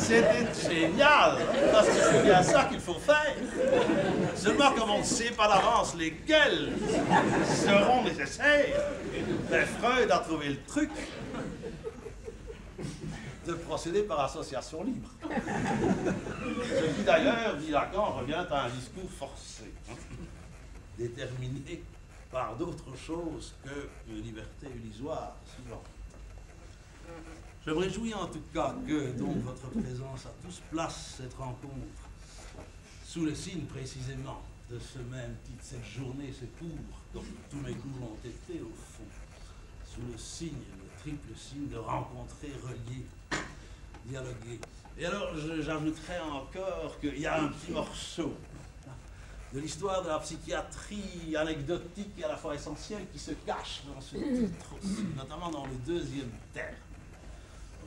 C'était génial, parce que c'est bien ça qu'il faut faire. Seulement, comme on ne sait pas d'avance lesquels seront nécessaires, ben Freud a trouvé le truc de procéder par association libre. Ce qui d'ailleurs, dit Lacan, revient à un discours forcé, déterminé par d'autres choses que une liberté illusoire, souvent. Je me réjouis en tout cas que donc votre présence à tous place cette rencontre sous le signe précisément de ce même titre, cette journée, ce cours, comme tous mes cours l'ont été au fond, sous le signe, le triple signe de rencontrer, relier, dialoguer. Et alors j'ajouterais encore qu'il y a un petit morceau de l'histoire de la psychiatrie anecdotique et à la fois essentielle qui se cache dans ce titre aussi, notamment dans le deuxième terme.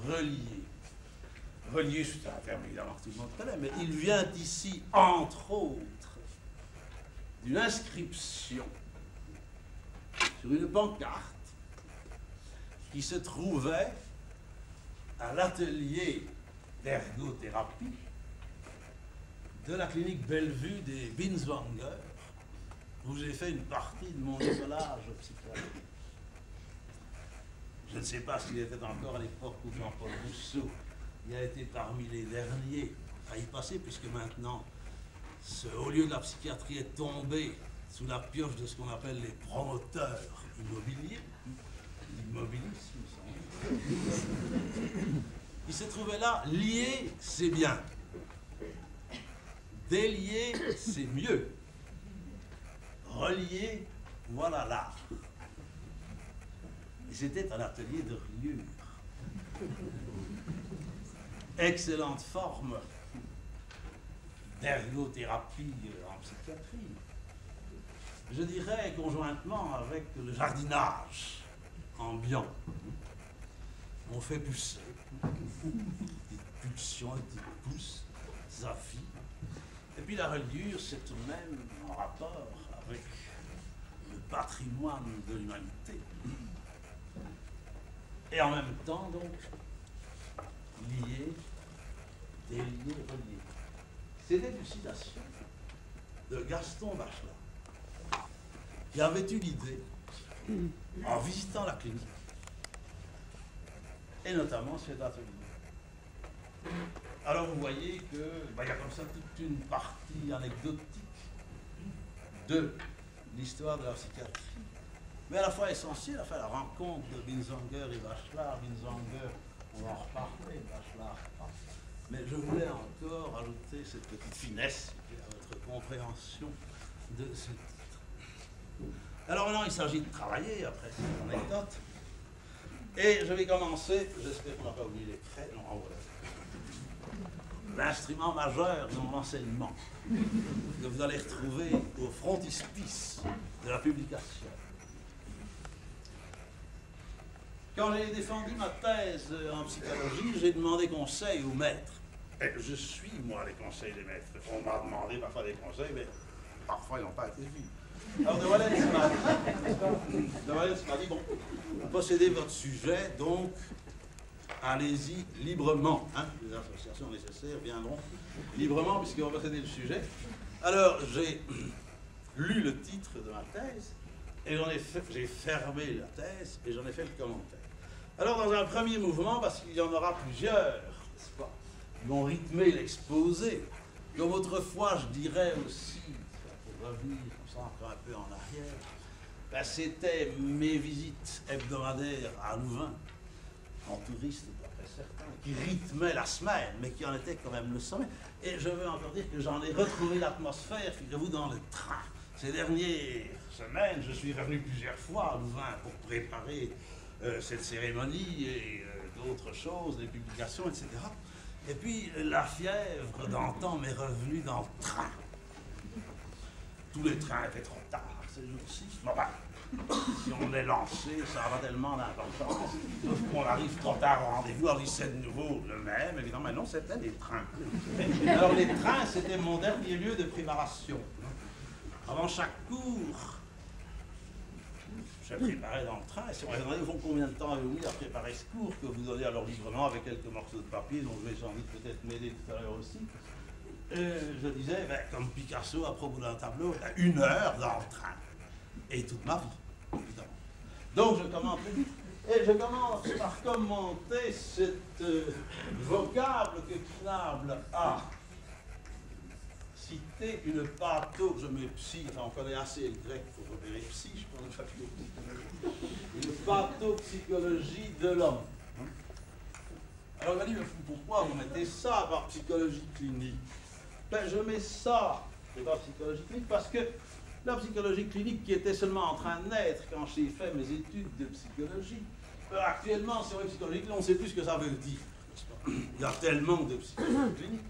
Relié. Relié, c'est un terme évidemment que tout le monde connaît, mais il vient ici, entre autres, d'une inscription sur une pancarte qui se trouvait à l'atelier d'ergothérapie de la clinique Bellevue des Binswanger, où j'ai fait une partie de mon écolage psychiatrique. Je ne sais pas s'il était encore à l'époque où Jean-Paul Rousseau y a été parmi les derniers à y passer, puisque maintenant, ce haut lieu de la psychiatrie est tombé sous la pioche de ce qu'on appelle les promoteurs immobiliers, l'immobilisme, il se trouvait là, lié, c'est bien. Délié, c'est mieux. Relié, voilà l'art. Et c'était un atelier de reliure. Excellente forme d'ergothérapie en psychiatrie. Je dirais conjointement avec le jardinage ambiant. On fait pousser des pulsions, des pousses, Zafi. Et puis la reliure, c'est tout de même en rapport avec le patrimoine de l'humanité. Et en même temps, donc, lié, délié, relié. C'était une citation de Gaston Bachelard, qui avait eu l'idée, en visitant la clinique, et notamment cet atelier. Alors vous voyez qu'il y a comme ça toute une partie anecdotique de l'histoire de la psychiatrie, mais à la fois essentielle, enfin la rencontre de Binswanger et Bachelard. Binswanger, on va en reparler, Bachelard pas. Mais je voulais encore ajouter cette petite finesse à votre compréhension de ce titre. Alors maintenant, il s'agit de travailler après cette anecdote. Et je vais commencer, j'espère qu'on n'a pas oublié les traits, non, voilà. L'instrument majeur de mon enseignement, que vous allez retrouver au frontispice de la publication. Quand j'ai défendu ma thèse en psychologie, j'ai demandé conseil aux maîtres. Et je suis, moi, les conseils des maîtres. On m'a demandé parfois des conseils, mais parfois ils n'ont pas été vus. Alors De Walens m'a dit, bon, vous possédez votre sujet, donc allez-y librement. Hein, les associations nécessaires viendront librement puisqu'ils vont posséder le sujet. Alors j'ai lu le titre de ma thèse et j'ai fermé la thèse et j'en ai fait le commentaire. Alors dans un premier mouvement, parce qu'il y en aura plusieurs, n'est-ce pas, qui vont rythmer l'exposé, comme autrefois je dirais aussi, pour revenir comme ça encore un peu en arrière, ben, c'était mes visites hebdomadaires à Louvain, en touriste d'après certains, qui rythmaient la semaine, mais qui en étaient quand même le sommet. Et je veux encore dire que j'en ai retrouvé l'atmosphère, figurez-vous, dans le train. Ces dernières semaines, je suis revenu plusieurs fois à Louvain pour préparer cette cérémonie et d'autres choses, des publications, etc. Et puis la fièvre d'antan m'est revenue dans le train. Tous les trains étaient trop tard ces jours-ci. Bon, ben, si on est lancé, ça n'a pas tellement d'importance. Sauf qu'on arrive trop tard au rendez-vous, alors c'est de nouveau le même, évidemment, mais non, c'était les trains. Alors les trains, c'était mon dernier lieu de préparation. Avant chaque cours, j'ai préparé dans le train, et si on regardait au fond combien de temps avez-vous mis à préparer ce cours que vous donnez alors librement avec quelques morceaux de papier, dont je vais sans doute peut-être m'aider tout à l'heure aussi. Je disais, ben, comme Picasso à propos d'un tableau, 1 heure dans le train. Et toute ma vie, évidemment. Donc je commence vite. Et je commence par commenter cette vocable que Knable a cité, une patho, je mets psy, enfin on connaît assez le grec pour repérer psy, je prends le papier psychologie, une pathopsychologie de l'homme. Alors il m'a dit, pourquoi vous mettez ça par psychologie clinique? Ben je mets ça par psychologie clinique parce que la psychologie clinique qui était seulement en train de naître quand j'ai fait mes études de psychologie, actuellement, si on est psychologie clinique, on ne sait plus ce que ça veut dire. Il y a tellement de psychologie clinique.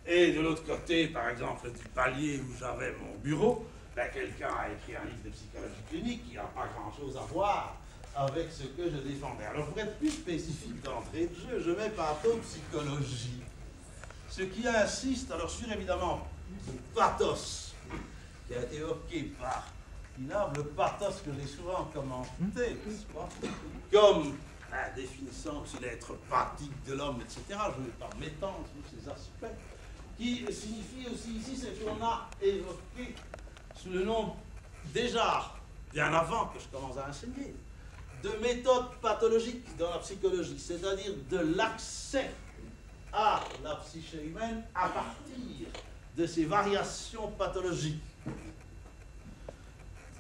Et de l'autre côté, par exemple, du palier où j'avais mon bureau, ben, quelqu'un a écrit un livre de psychologie clinique qui n'a pas grand-chose à voir avec ce que je défendais. Alors, pour être plus spécifique d'entrée de jeu, je mets pathopsychologie. Ce qui insiste, alors, sur évidemment le pathos, qui a été évoqué par Knable, le pathos que j'ai souvent commenté, n'est-ce pas, comme définissant aussi l'être pathique de l'homme, etc. Je ne vais pas m'étendre sur ces aspects, qui signifie aussi ici ce qu'on a évoqué sous le nom, déjà, bien avant que je commence à enseigner, de méthode pathologique dans la psychologie, c'est-à-dire de l'accès à la psyché humaine à partir de ces variations pathologiques.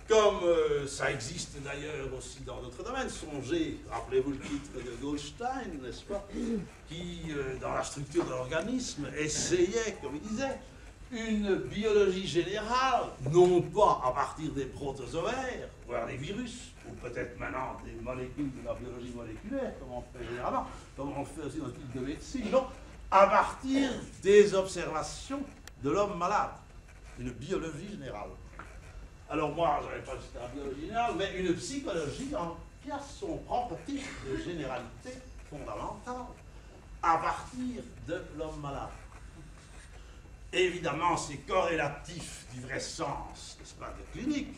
Comme ça existe d'ailleurs aussi dans d'autres domaines. Songez, rappelez-vous le titre de Goldstein, n'est-ce pas, qui, dans la structure de l'organisme, essayait, comme il disait, une biologie générale, non pas à partir des protozoaires, voire des virus, ou peut-être maintenant des molécules de la biologie moléculaire, comme on fait généralement, comme on fait aussi dans le type de médecine, non, à partir des observations de l'homme malade, une biologie générale. Alors moi, je n'avais pas juste la biologie générale, mais une psychologie qui a son propre type de généralité fondamentale à partir de l'homme malade. Évidemment, c'est corrélatif du vrai sens, n'est-ce pas, de clinique,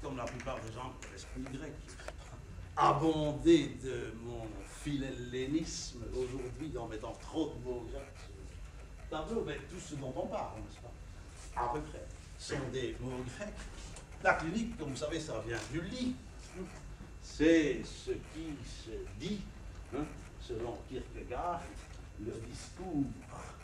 comme la plupart des gens de l'esprit grec. Abondé de mon philhellénisme aujourd'hui en mettant trop de mots grecs sur le tableau, mais tout ce dont on parle, n'est-ce pas, à peu près, sont des mots grecs. La clinique, comme vous savez, ça vient du lit. C'est ce qui se dit, selon Kierkegaard, le discours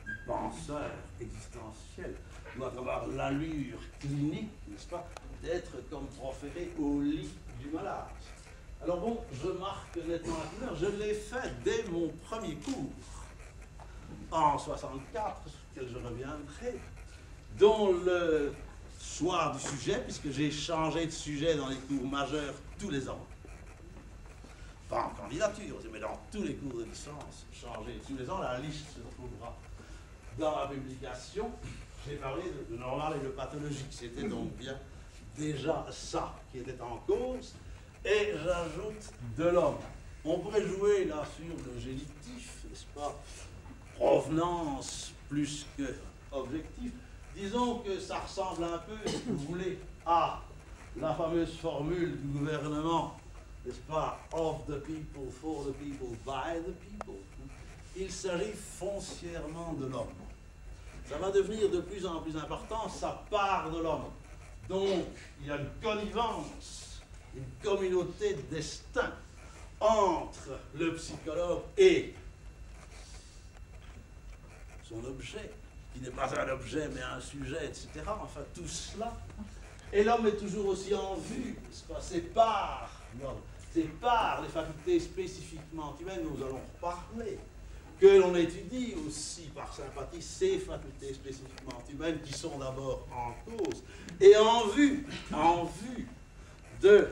du penseur existentiel doit avoir l'allure clinique, n'est-ce pas, d'être comme proféré au lit du malade. Alors bon, je marque nettement la couleur, je l'ai fait dès mon premier cours, en 64, sur lequel je reviendrai, dont le soir du sujet, puisque j'ai changé de sujet dans les cours majeurs tous les ans. Pas en candidature, mais dans tous les cours de licence, changé tous les ans, la liste se trouvera dans la publication. J'ai parlé de normal et de pathologique, c'était donc bien déjà ça qui était en cause, et j'ajoute de l'homme. On pourrait jouer là sur le génitif, n'est-ce pas, provenance plus que objectif. Disons que ça ressemble un peu, si vous voulez, à la fameuse formule du gouvernement, n'est-ce pas, of the people, for the people, by the people. Il s'agit foncièrement de l'homme. Ça va devenir de plus en plus important, ça part de l'homme. Donc, il y a une connivence, une communauté de destin entre le psychologue et son objet, qui n'est pas un objet mais un sujet, etc. Enfin, tout cela. Et l'homme est toujours aussi en vue, n'est-ce pas? C'est par les facultés spécifiquement humaines, nous allons reparler, que l'on étudie aussi par sympathie ces facultés spécifiquement humaines qui sont d'abord en cause et en vue de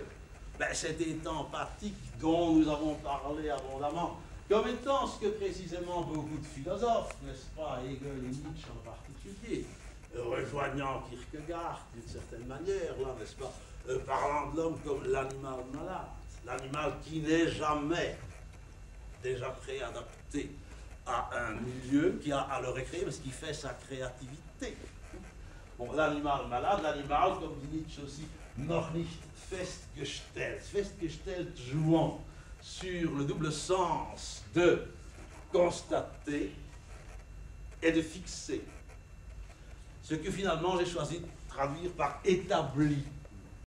cet état empathique dont nous avons parlé abondamment, comme étant ce que précisément beaucoup de philosophes, n'est-ce pas, Hegel et Nietzsche en particulier, rejoignant Kierkegaard d'une certaine manière, là, n'est-ce pas, parlant de l'homme comme l'animal malade, l'animal qui n'est jamais déjà préadapté à un milieu qui a à le récréer, parce qu'il fait sa créativité. Bon, l'animal malade, l'animal, comme dit Nietzsche aussi, noch nicht festgestellt. Festgestellt jouant sur le double sens de constater et de fixer. Ce que finalement j'ai choisi de traduire par établi.